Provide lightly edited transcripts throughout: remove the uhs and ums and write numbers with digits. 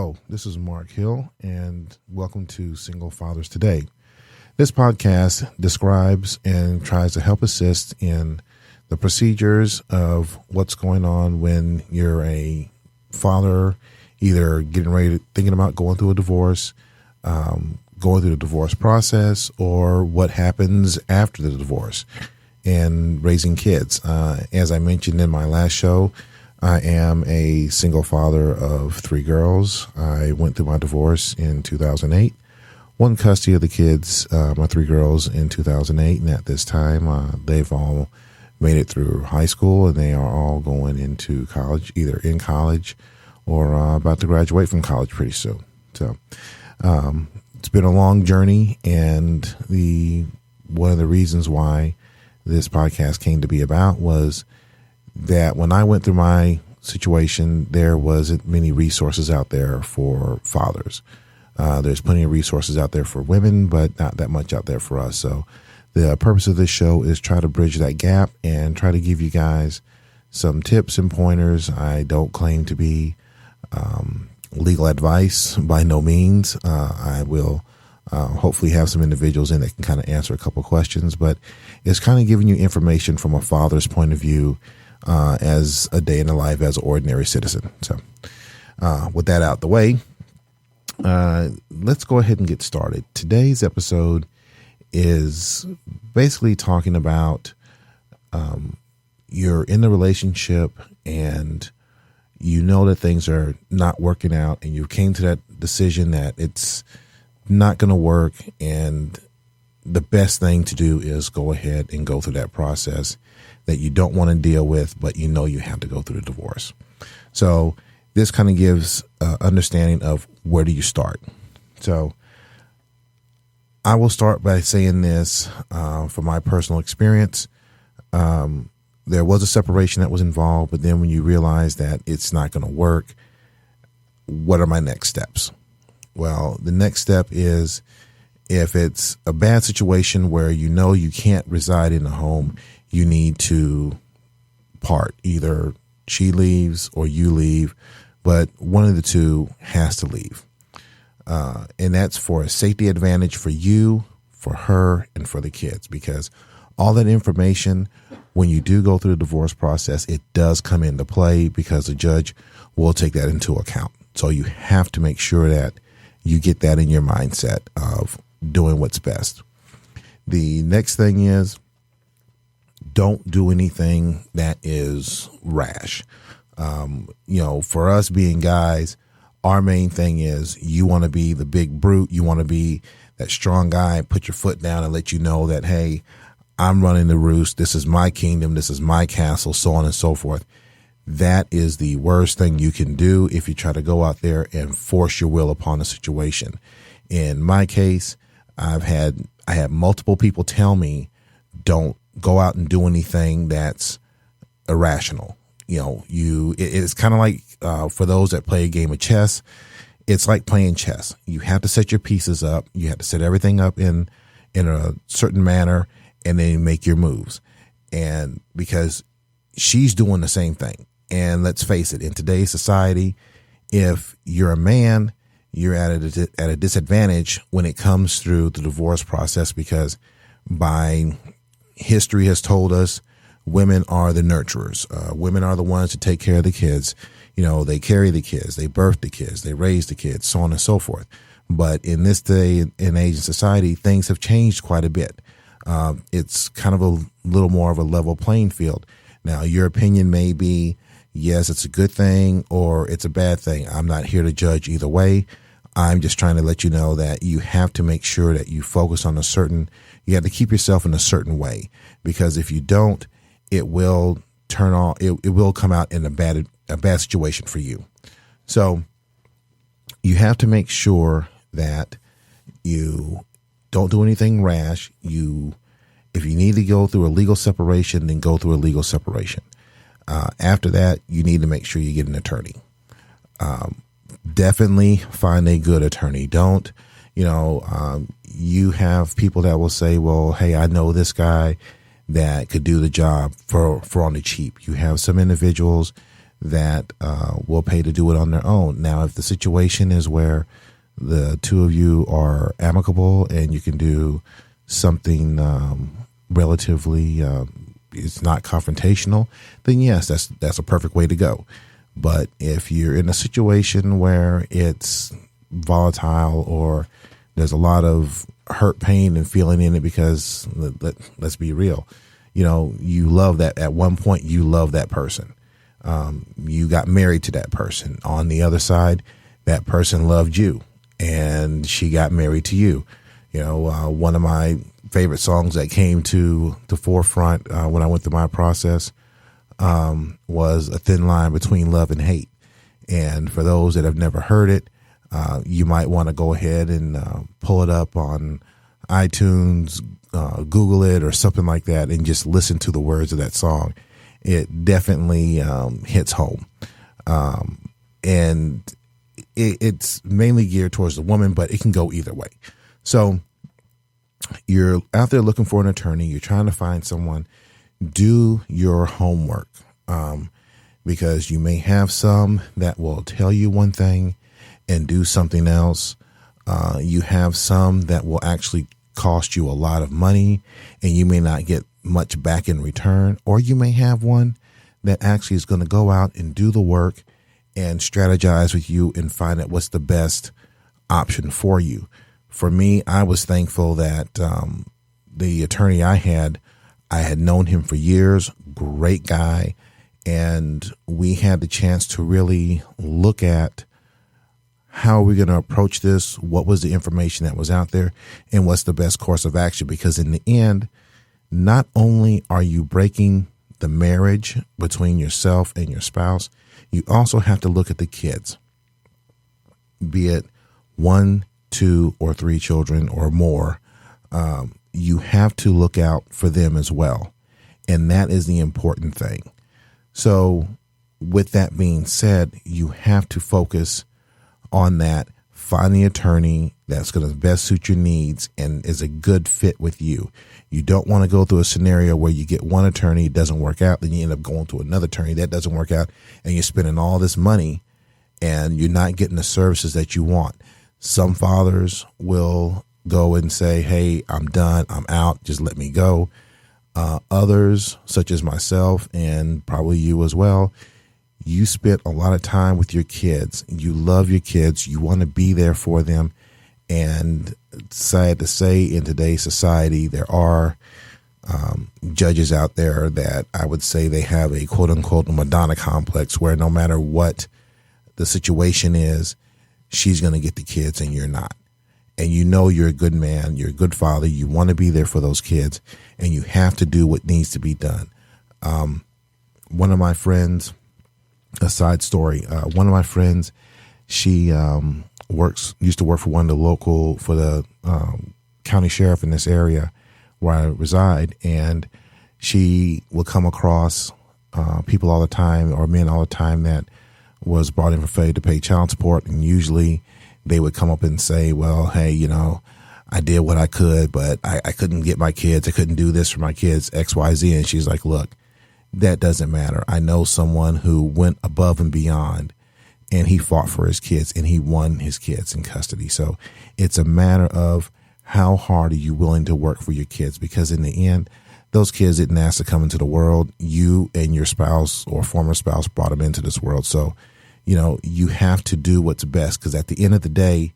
Hello, this is Mark Hill, and welcome to Single Fathers Today. This podcast describes and tries to help assist in the procedures of what's going on when you're a father, either thinking about going through a divorce, going through the divorce process, or what happens after the divorce and raising kids. As I mentioned in my last show, I am a single father of 3 girls. I went through my divorce in 2008, won custody of the kids, my 3 girls, in 2008. And at this time, they've all made it through high school, and they are all going into college, either in college or about to graduate from college pretty soon. So it's been a long journey, and one of the reasons why this podcast came to be about was that when I went through my situation, there wasn't many resources out there for fathers. There's plenty of resources out there for women, but not that much out there for us. So the purpose of this show is try to bridge that gap and try to give you guys some tips and pointers. I don't claim to be legal advice by no means. I will hopefully have some individuals in that can kind of answer a couple questions, but it's kind of giving you information from a father's point of view as a day in the life as an ordinary citizen. So with that out the way, let's go ahead and get started. Today's episode is basically talking about you're in a relationship and you know that things are not working out, and you came to that decision that it's not going to work, and the best thing to do is go ahead and go through that process that you don't want to deal with, but you know you have to go through the divorce. So this kind of gives understanding of where do you start. So I will start by saying this from my personal experience. There was a separation that was involved, but then when you realize that it's not going to work, what are my next steps? Well, the next step is, if it's a bad situation where you know you can't reside in the home, you need to part. Either she leaves or you leave, but one of the two has to leave. And that's for a safety advantage for you, for her, and for the kids, because all that information, when you do go through the divorce process, it does come into play because the judge will take that into account. So you have to make sure that you get that in your mindset of doing what's best. The next thing is, don't do anything that is rash. For us being guys, our main thing is you want to be the big brute. You want to be that strong guy, put your foot down and let you know that, hey, I'm running the roost. This is my kingdom. This is my castle, so on and so forth. That is the worst thing you can do if you try to go out there and force your will upon a situation. In my case, I had multiple people tell me, don't go out and do anything that's irrational. It's kind of like, for those that play a game of chess, it's like playing chess. You have to set your pieces up. You have to set everything up in a certain manner and then make your moves. And because she's doing the same thing. And let's face it, in today's society, if you're a man, you're at a disadvantage when it comes through the divorce process, because by history has told us women are the nurturers. Women are the ones to take care of the kids. They carry the kids, they birth the kids, they raise the kids, so on and so forth. But in this day and age in society, things have changed quite a bit. It's kind of a little more of a level playing field. Now, your opinion may be, yes, it's a good thing or it's a bad thing. I'm not here to judge either way. I'm just trying to let you know that you have to make sure that you focus on you have to keep yourself in a certain way, because if you don't, it will it will come out in a bad situation for you. So you have to make sure that you don't do anything rash. If you need to go through a legal separation, then go through a legal separation. After that, you need to make sure you get an attorney. Definitely find a good attorney. Don't, you have people that will say, well, hey, I know this guy that could do the job for on the cheap. You have some individuals that will pay to do it on their own. Now, if the situation is where the two of you are amicable and you can do something relatively, it's not confrontational, then yes, that's a perfect way to go. But if you're in a situation where it's volatile or there's a lot of hurt, pain, and feeling in it, because let's be real, you love that. At one point, you love that person. You got married to that person. On the other side, that person loved you and she got married to you. One of my favorite songs that came to the forefront when I went through my process was A Thin Line Between Love and Hate. And for those that have never heard it, you might want to go ahead and pull it up on iTunes, Google it or something like that, and just listen to the words of that song. It definitely hits home. And it's mainly geared towards the woman, but it can go either way. So you're out there looking for an attorney. You're trying to find someone. Do your homework, because you may have some that will tell you one thing and do something else. You have some that will actually cost you a lot of money and you may not get much back in return. Or you may have one that actually is going to go out and do the work and strategize with you and find out what's the best option for you. For me, I was thankful that the attorney I had known him for years, great guy, and we had the chance to really look at how are we going to approach this, what was the information that was out there, and what's the best course of action. Because in the end, not only are you breaking the marriage between yourself and your spouse, you also have to look at the kids, be it 1, 2, or 3 children or more. You have to look out for them as well. And that is the important thing. So with that being said, you have to focus on that. Find the attorney that's going to best suit your needs and is a good fit with you. You don't want to go through a scenario where you get one attorney, it doesn't work out, then you end up going to another attorney, that doesn't work out, and you're spending all this money and you're not getting the services that you want. Some fathers will go and say, hey, I'm done, I'm out, just let me go. Others, such as myself and probably you as well, you spent a lot of time with your kids. You love your kids. You want to be there for them. And sad to say, in today's society, there are judges out there that I would say they have a quote unquote Madonna complex, where no matter what the situation is, she's going to get the kids and you're not. And you're a good man, you're a good father, you want to be there for those kids, and you have to do what needs to be done. One of my friends, a side story, one of my friends, she used to work for the county sheriff in this area where I reside, and she would come across people all the time, or men all the time, that was brought in for failure to pay child support, and usually they would come up and say, well, hey, I did what I could, but I couldn't get my kids. I couldn't do this for my kids, X, Y, Z. And she's like, look, that doesn't matter. I know someone who went above and beyond, and he fought for his kids and he won his kids in custody. So it's a matter of how hard are you willing to work for your kids? Because in the end, those kids didn't ask to come into the world. You and your spouse or former spouse brought them into this world. So you have to do what's best, because at the end of the day,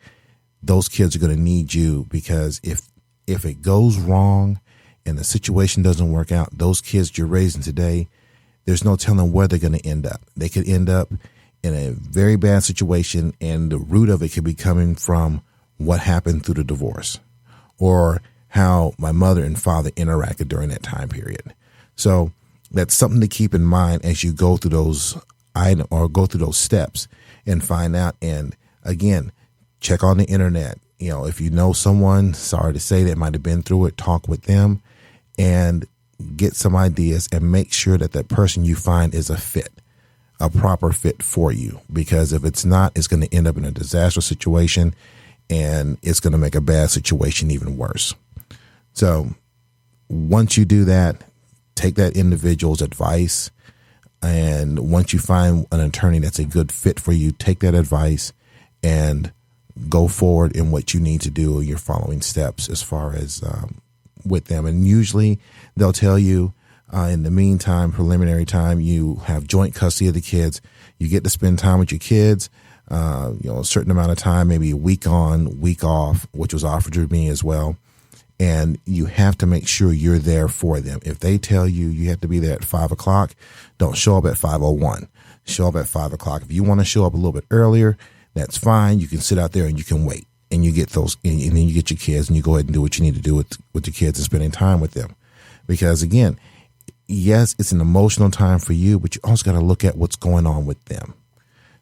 those kids are going to need you, because if it goes wrong and the situation doesn't work out, those kids you're raising today, there's no telling where they're going to end up. They could end up in a very bad situation, and the root of it could be coming from what happened through the divorce or how my mother and father interacted during that time period. So that's something to keep in mind as you go through those items or go through those steps and find out. And again, check on the internet. If you know someone, sorry to say, that might have been through it, talk with them and get some ideas, and make sure that that person you find is a proper fit for you. Because if it's not, it's going to end up in a disastrous situation, and it's going to make a bad situation even worse. So once you do that, take that individual's advice. And once you find an attorney that's a good fit for you, take that advice and go forward in what you need to do, your following steps as far as with them. And usually they'll tell you in the meantime, preliminary time, you have joint custody of the kids. You get to spend time with your kids, a certain amount of time, maybe a week on, week off, which was offered to me as well. And you have to make sure you're there for them. If they tell you you have to be there at 5 o'clock, don't show up at 5:01. Show up at 5 o'clock. If you want to show up a little bit earlier, that's fine. You can sit out there and you can wait, and you get those, and then you get your kids, and you go ahead and do what you need to do with your kids and spending time with them. Because again, yes, it's an emotional time for you, but you also got to look at what's going on with them.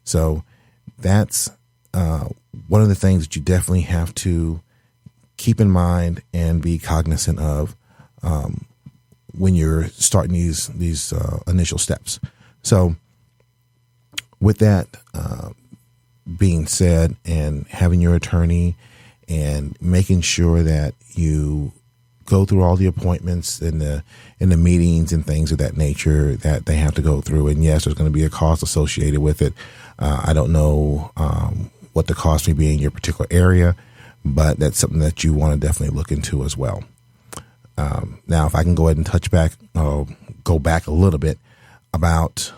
So that's one of the things that you definitely have to keep in mind and be cognizant of when you're starting these initial steps. So with that being said, and having your attorney and making sure that you go through all the appointments and the meetings and things of that nature that they have to go through. And yes, there's going to be a cost associated with it. I don't know what the cost may be in your particular area, but that's something that you want to definitely look into as well. Now, if I can go ahead and go back a little bit about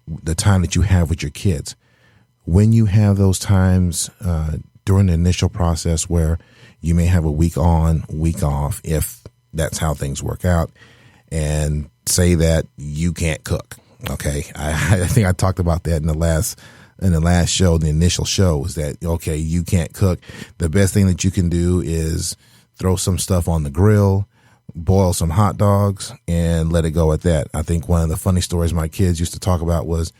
the time that you have with your kids. When you have those times during the initial process where you may have a week on, week off, if that's how things work out, and say that you can't cook. Okay, I think I talked about that in the last show, the initial show, is that, okay, you can't cook. The best thing that you can do is throw some stuff on the grill, boil some hot dogs, and let it go at that. I think one of the funny stories my kids used to talk about was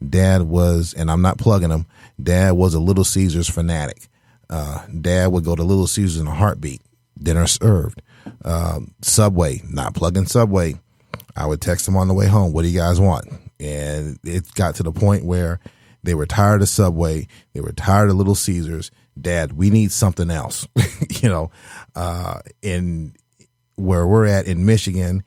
Dad was, and I'm not plugging him, Dad was a Little Caesars fanatic. Dad would go to Little Caesars in a heartbeat. Dinner served. Subway, not plugging Subway. I would text them on the way home, what do you guys want? And it got to the point where they were tired of Subway. They were tired of Little Caesars. Dad, we need something else. In where we're at in Michigan,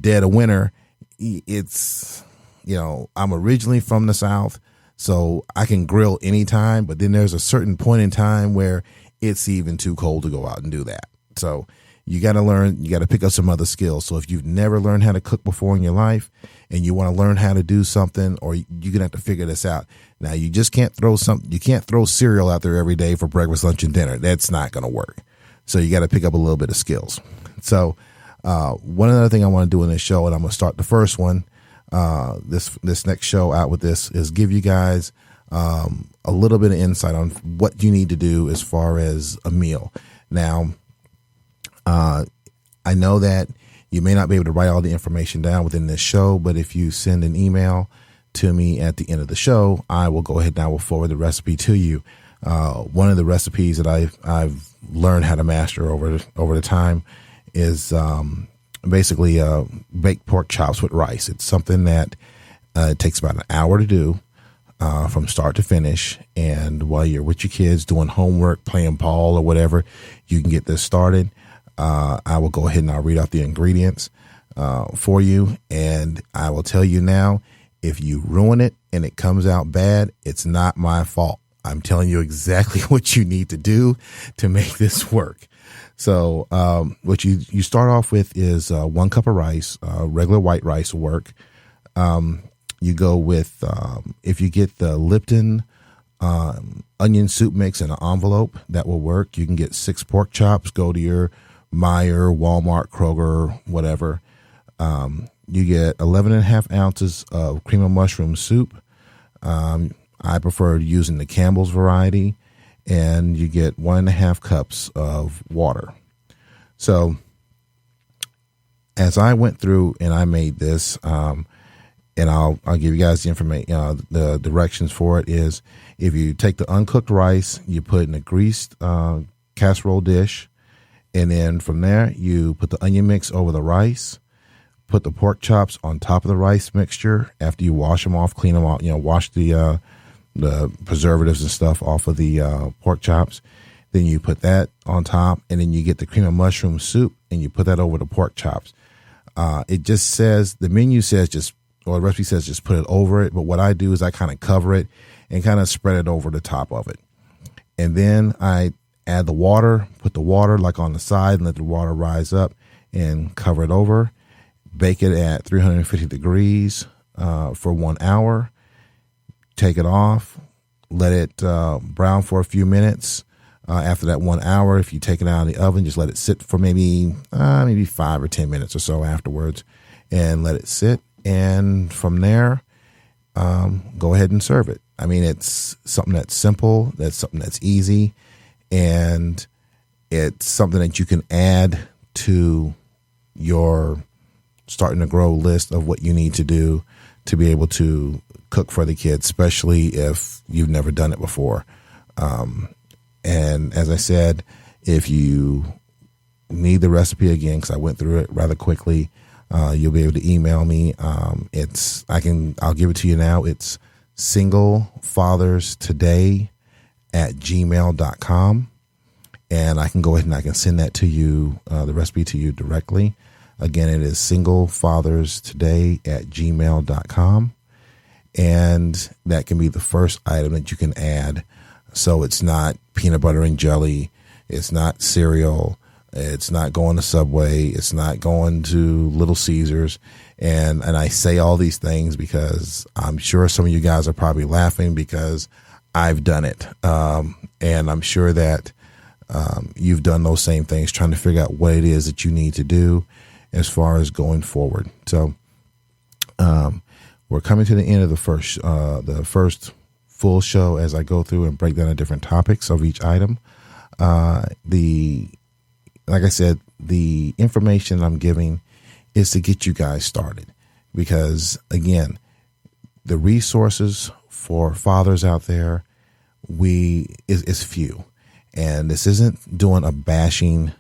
dead of winter, it's, I'm originally from the South, so I can grill anytime, but then there's a certain point in time where it's even too cold to go out and do that. So you got to learn, you got to pick up some other skills. So if you've never learned how to cook before in your life and you want to learn how to do something, or you're going to have to figure this out. Now, you just can't throw cereal out there every day for breakfast, lunch, and dinner. That's not going to work. So you got to pick up a little bit of skills. So one other thing I want to do in this show, and I'm going to start the first one, this next show out with this, is give you guys a little bit of insight on what you need to do as far as a meal. Now, I know that you may not be able to write all the information down within this show, but if you send an email to me at the end of the show, I will go ahead and I will forward the recipe to you. One of the recipes that I've learned how to master over the time is basically baked pork chops with rice. It's something that it takes about an hour to do from start to finish. And while you're with your kids doing homework, playing ball or whatever, you can get this started. I will go ahead and I'll read off the ingredients for you. And I will tell you now, if you ruin it and it comes out bad, it's not my fault. I'm telling you exactly what you need to do to make this work. So what you start off with is 1 cup of rice, regular white rice will work. You go with, if you get the Lipton onion soup mix in an envelope, that will work. You can get 6 pork chops, go to your Meijer, Walmart, Kroger, whatever. You get 11.5 ounces of cream of mushroom soup. I prefer using the Campbell's variety, and you get 1.5 cups of water. So as I went through and I made this, and I'll give you guys the information, the directions for it is, if you take the uncooked rice, you put it in a greased casserole dish, and then from there you put the onion mix over the rice, put the pork chops on top of the rice mixture after you wash them off, clean them off, wash the preservatives and stuff off of the pork chops. Then you put that on top, and then you get the cream of mushroom soup and you put that over the pork chops. It just says, the menu says just or the recipe says just put it over it. But what I do is I kind of cover it and kind of spread it over the top of it. And then I add the water, put the water like on the side and let the water rise up and cover it over. Bake it at 350 degrees for 1 hour. Take it off. Let it brown for a few minutes. After that 1 hour, if you take it out of the oven, just let it sit for maybe 5 or 10 minutes or so afterwards, and let it sit. And from there, go ahead and serve it. I mean, it's something that's simple. That's something that's easy, and it's something that you can add to your starting to grow list of what you need to do to be able to cook for the kids, especially if you've never done it before. And as I said, if you need the recipe again, because I went through it rather quickly, you'll be able to email me. I'll give it to you now. It's singlefatherstoday@gmail.com. And I can go ahead and I can send that to you, the recipe to you directly. Again, it is singlefatherstoday@gmail.com. And that can be the first item that you can add. So it's not peanut butter and jelly. It's not cereal. It's not going to Subway. It's not going to Little Caesars. And I say all these things because I'm sure some of you guys are probably laughing because I've done it. And I'm sure that you've done those same things, trying to figure out what it is that you need to do as far as going forward. So we're coming to the end of the first full show as I go through and break down the different topics of each item. Like I said, the information I'm giving is to get you guys started, because again, the resources for fathers out there is few, and this isn't doing a bashing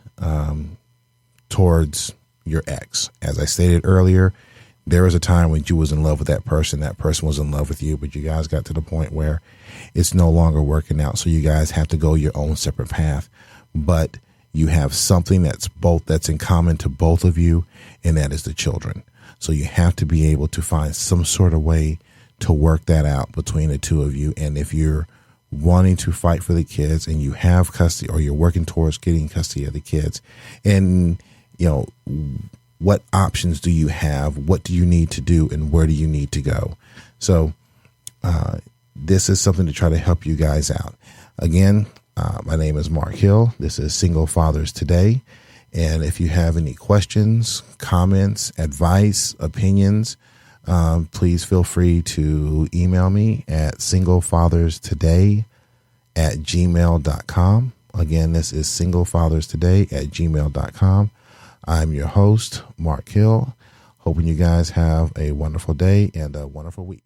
towards your ex. As I stated earlier, there was a time when you was in love with that person was in love with you, but you guys got to the point where it's no longer working out. So you guys have to go your own separate path, but you have something that's in common to both of you, and that is the children. So you have to be able to find some sort of way to work that out between the two of you. And if you're wanting to fight for the kids and you have custody, or you're working towards getting custody of the kids, and what options do you have? What do you need to do, and where do you need to go? So this is something to try to help you guys out. Again, my name is Mark Hill. This is Single Fathers Today. And if you have any questions, comments, advice, opinions, please feel free to email me at singlefatherstoday@gmail.com. Again, this is singlefatherstoday@gmail.com. I'm your host, Mark Hill. Hoping you guys have a wonderful day and a wonderful week.